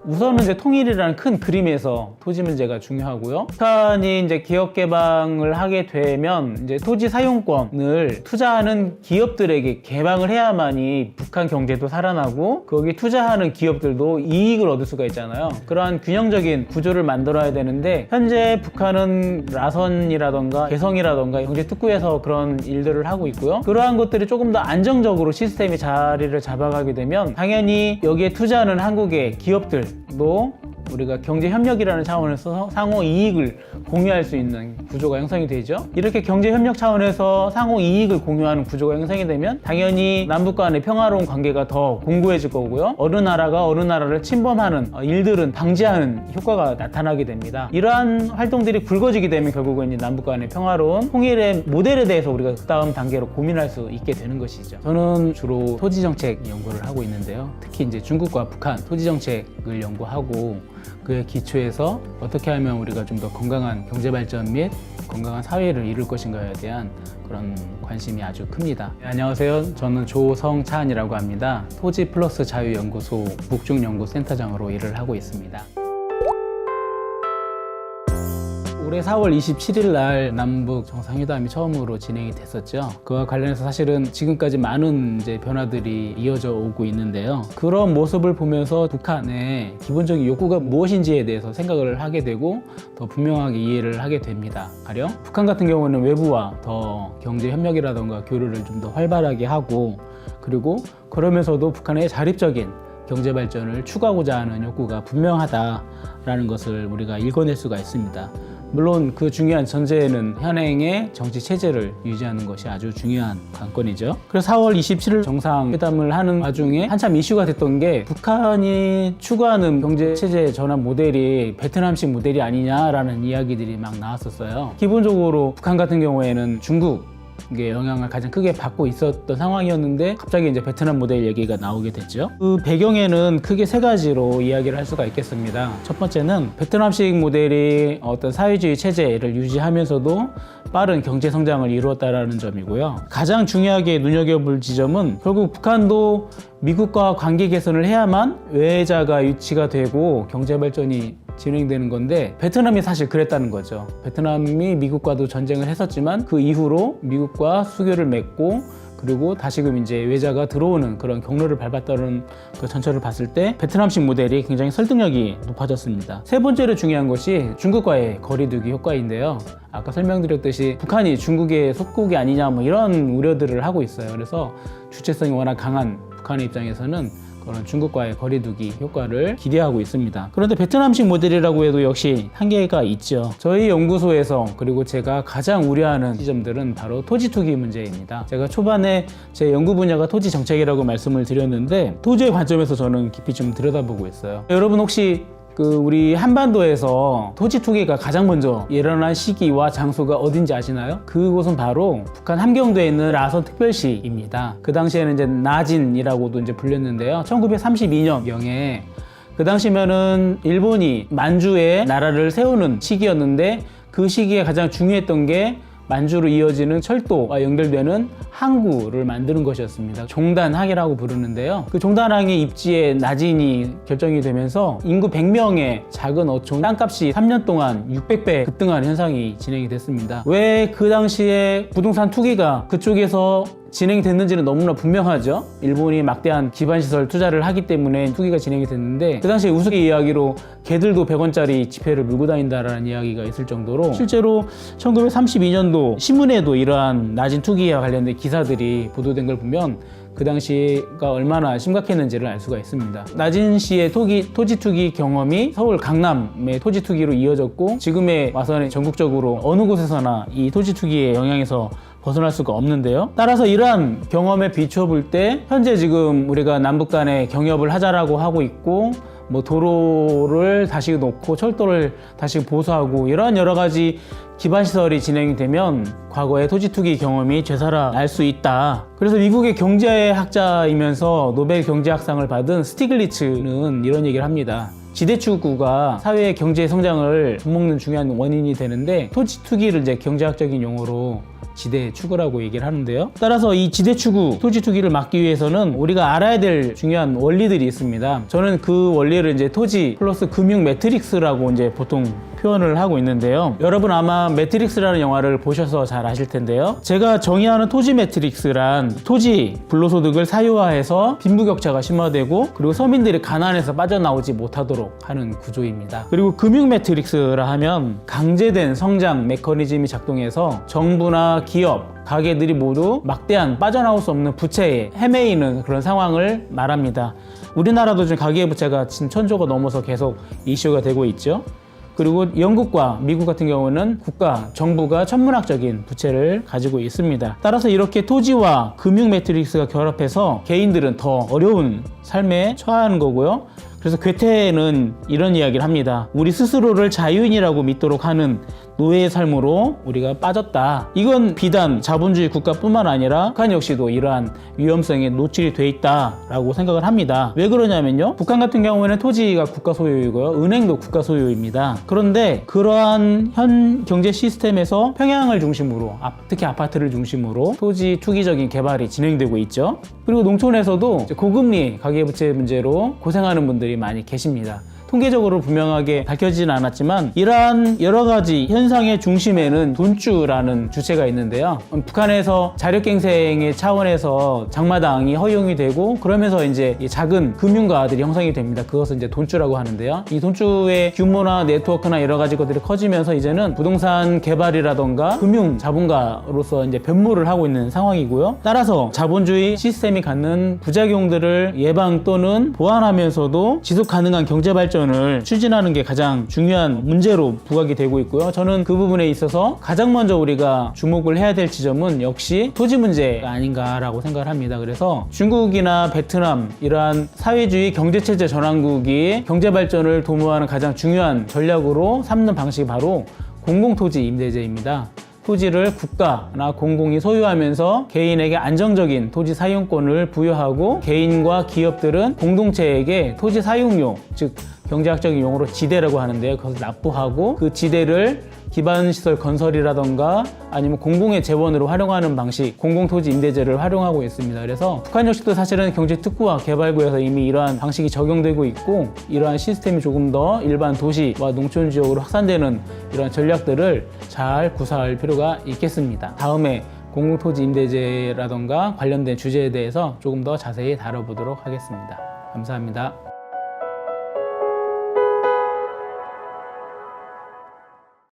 우선은 이제 통일이라는 큰 그림에서 토지 문제가 중요하고요. 북한이 이제 기업 개방을 하게 되면 이제 토지 사용권을 투자하는 기업들에게 개방을 해야만이 북한 경제도 살아나고 거기 투자하는 기업들도 이익을 얻을 수가 있잖아요. 그러한 균형적인 구조를 만들어야 되는데 현재 북한은 라선이라던가 개성이라던가 경제 특구에서 그런 일들을 하고 있고요. 그러한 것들이 조금 더 안정적으로 시스템이 자리를 잡아가게 되면 당연히 여기에 투자하는 한국의 기업들도 우리가 경제협력이라는 차원에서 상호 이익을 공유할 수 있는 구조가 형성이 되죠. 이렇게 경제협력 차원에서 상호 이익을 공유하는 구조가 형성이 되면 당연히 남북 간의 평화로운 관계가 더 공고해질 거고요. 어느 나라가 어느 나라를 침범하는 일들은 방지하는 효과가 나타나게 됩니다. 이러한 활동들이 굵어지게 되면 결국은 남북 간의 평화로운 통일의 모델에 대해서 우리가 그 다음 단계로 고민할 수 있게 되는 것이죠. 저는 주로 토지정책 연구를 하고 있는데요. 특히 이제 중국과 북한 토지정책을 연구하고 그의 기초에서 어떻게 하면 우리가 좀 더 건강한 경제발전 및 건강한 사회를 이룰 것인가에 대한 그런 관심이 아주 큽니다. 네, 안녕하세요. 저는 조성찬이라고 합니다. 토지 플러스 자유연구소 북중연구센터장으로 일을 하고 있습니다. 올해 4월 27일 날 남북 정상회담이 처음으로 진행이 됐었죠. 그와 관련해서 사실은 지금까지 많은 변화들이 이어져 오고 있는데요. 그런 모습을 보면서 북한의 기본적인 욕구가 무엇인지에 대해서 생각을 하게 되고 더 분명하게 이해를 하게 됩니다. 가령 북한 같은 경우는 외부와 더 경제 협력이라던가 교류를 좀 더 활발하게 하고 그리고 그러면서도 북한의 자립적인 경제 발전을 추구하고자 하는 욕구가 분명하다라는 것을 우리가 읽어낼 수가 있습니다. 물론 그 중요한 전제는 현행의 정치 체제를 유지하는 것이 아주 중요한 관건이죠. 그래서 4월 27일 정상회담을 하는 와중에 한참 이슈가 됐던 게 북한이 추구하는 경제 체제 전환 모델이 베트남식 모델이 아니냐라는 이야기들이 막 나왔었어요. 기본적으로 북한 같은 경우에는 중국 이게 영향을 가장 크게 받고 있었던 상황이었는데 갑자기 이제 베트남 모델 얘기가 나오게 됐죠. 그 배경에는 크게 세 가지로 이야기를 할 수가 있겠습니다. 첫 번째는 베트남식 모델이 어떤 사회주의 체제를 유지하면서도 빠른 경제 성장을 이루었다라는 점이고요. 가장 중요하게 눈여겨볼 지점은 결국 북한도 미국과 관계 개선을 해야만 외자가 유치가 되고 경제 발전이 진행되는 건데 베트남이 사실 그랬다는 거죠. 베트남이 미국과도 전쟁을 했었지만 그 이후로 미국과 수교를 맺고 그리고 다시금 이제 외자가 들어오는 그런 경로를 밟았다는 그 전철을 봤을 때 베트남식 모델이 굉장히 설득력이 높아졌습니다. 세 번째로 중요한 것이 중국과의 거리두기 효과인데요. 아까 설명드렸듯이 북한이 중국의 속국이 아니냐 뭐 이런 우려들을 하고 있어요. 그래서 주체성이 워낙 강한 북한의 입장에서는 그런 중국과의 거리두기 효과를 기대하고 있습니다. 그런데 베트남식 모델이라고 해도 역시 한계가 있죠. 저희 연구소에서 그리고 제가 가장 우려하는 지점들은 바로 토지 투기 문제입니다. 제가 초반에 제 연구 분야가 토지 정책이라고 말씀을 드렸는데 토지의 관점에서 저는 깊이 좀 들여다보고 있어요. 여러분 혹시 우리 한반도에서 토지 투기가 가장 먼저 일어난 시기와 장소가 어딘지 아시나요? 그곳은 바로 북한 함경도에 있는 라선 특별시입니다. 그 당시에는 이제 나진이라고도 이제 불렸는데요. 1932년경에 그 당시면은 일본이 만주에 나라를 세우는 시기였는데 그 시기에 가장 중요했던 게 만주로 이어지는 철도와 연결되는 항구를 만드는 것이었습니다. 종단항이라고 부르는데요. 그 종단항의 입지에 나진이 결정이 되면서 인구 100명의 작은 어촌 땅값이 3년 동안 600배 급등하는 현상이 진행이 됐습니다. 왜 그 당시에 부동산 투기가 그쪽에서 진행이 됐는지는 너무나 분명하죠. 일본이 막대한 기반시설 투자를 하기 때문에 투기가 진행이 됐는데 그 당시에 우스갯 이야기로 개들도 100원짜리 지폐를 물고 다닌다라는 이야기가 있을 정도로 실제로 1932년도 신문에도 이러한 낮은 투기와 관련된 기사들이 보도된 걸 보면 그 당시가 얼마나 심각했는지를 알 수가 있습니다. 나진 씨의 토지 투기 경험이 서울 강남의 토지 투기로 이어졌고 지금에 와서는 전국적으로 어느 곳에서나 이 토지 투기의 영향에서 벗어날 수가 없는데요. 따라서 이러한 경험에 비춰볼 때 현재 지금 우리가 남북 간에 경협을 하자라고 하고 있고 뭐 도로를 다시 놓고 철도를 다시 보수하고 이러한 여러 가지 기반시설이 진행이 되면 과거의 토지 투기 경험이 되살아날 수 있다. 그래서 미국의 경제학자이면서 노벨 경제학상을 받은 스티글리츠는 이런 얘기를 합니다. 지대추구가 사회의 경제 성장을 돕는 중요한 원인이 되는데, 토지 투기를 이제 경제학적인 용어로 지대 추구라고 얘기를 하는데요. 따라서 이 지대 추구, 토지 투기를 막기 위해서는 우리가 알아야 될 중요한 원리들이 있습니다. 저는 그 원리를 이제 토지 플러스 금융 매트릭스라고 이제 보통 표현을 하고 있는데요. 여러분 아마 매트릭스라는 영화를 보셔서 잘 아실 텐데요. 제가 정의하는 토지 매트릭스란 토지, 불로소득을 사유화해서 빈부격차가 심화되고 그리고 서민들이 가난해서 빠져나오지 못하도록 하는 구조입니다. 그리고 금융 매트릭스라 하면 강제된 성장 메커니즘이 작동해서 정부나 기업, 가게들이 모두 막대한 빠져나올 수 없는 부채에 헤매이는 그런 상황을 말합니다. 우리나라도 지금 가계부채가 지금 1,000조가 넘어서 계속 이슈가 되고 있죠. 그리고 영국과 미국 같은 경우는 국가, 정부가 천문학적인 부채를 가지고 있습니다. 따라서 이렇게 토지와 금융 매트릭스가 결합해서 개인들은 더 어려운 삶에 처하는 거고요. 그래서 괴테는 이런 이야기를 합니다. 우리 스스로를 자유인이라고 믿도록 하는 노예의 삶으로 우리가 빠졌다. 이건 비단 자본주의 국가뿐만 아니라 북한 역시도 이러한 위험성에 노출이 돼 있다라고 생각을 합니다. 왜 그러냐면요. 북한 같은 경우에는 토지가 국가 소유이고요. 은행도 국가 소유입니다. 그런데 그러한 현 경제 시스템에서 평양을 중심으로, 특히 아파트를 중심으로 토지 투기적인 개발이 진행되고 있죠. 그리고 농촌에서도 고금리 가계부채 문제로 고생하는 분들이 많이 계십니다. 통계적으로 분명하게 밝혀지진 않았지만 이러한 여러 가지 현상의 중심에는 돈주라는 주체가 있는데요. 북한에서 자력갱생의 차원에서 장마당이 허용이 되고 그러면서 이제 작은 금융가들이 형성이 됩니다. 그것을 이제 돈주라고 하는데요. 이 돈주의 규모나 네트워크나 여러 가지 것들이 커지면서 이제는 부동산 개발이라던가 금융 자본가로서 이제 변모를 하고 있는 상황이고요. 따라서 자본주의 시스템이 갖는 부작용들을 예방 또는 보완하면서도 지속 가능한 경제 발전 을 추진하는 게 가장 중요한 문제로 부각이 되고 있고요. 저는 그 부분에 있어서 가장 먼저 우리가 주목을 해야 될 지점은 역시 토지 문제가 아닌가라고 생각을 합니다. 그래서 중국이나 베트남 이러한 사회주의 경제체제 전환국이 경제 발전을 도모하는 가장 중요한 전략으로 삼는 방식이 바로 공공토지 임대제입니다. 토지를 국가나 공공이 소유하면서 개인에게 안정적인 토지 사용권을 부여하고 개인과 기업들은 공동체에게 토지 사용료, 즉 경제학적인 용어로 지대라고 하는데요. 그것을 납부하고 그 지대를 기반시설 건설이라던가 아니면 공공의 재원으로 활용하는 방식, 공공토지 임대제를 활용하고 있습니다. 그래서 북한 역시도 사실은 경제특구와 개발구에서 이미 이러한 방식이 적용되고 있고 이러한 시스템이 조금 더 일반 도시와 농촌 지역으로 확산되는 이러한 전략들을 잘 구사할 필요가 있겠습니다. 다음에 공공토지 임대제라던가 관련된 주제에 대해서 조금 더 자세히 다뤄보도록 하겠습니다. 감사합니다.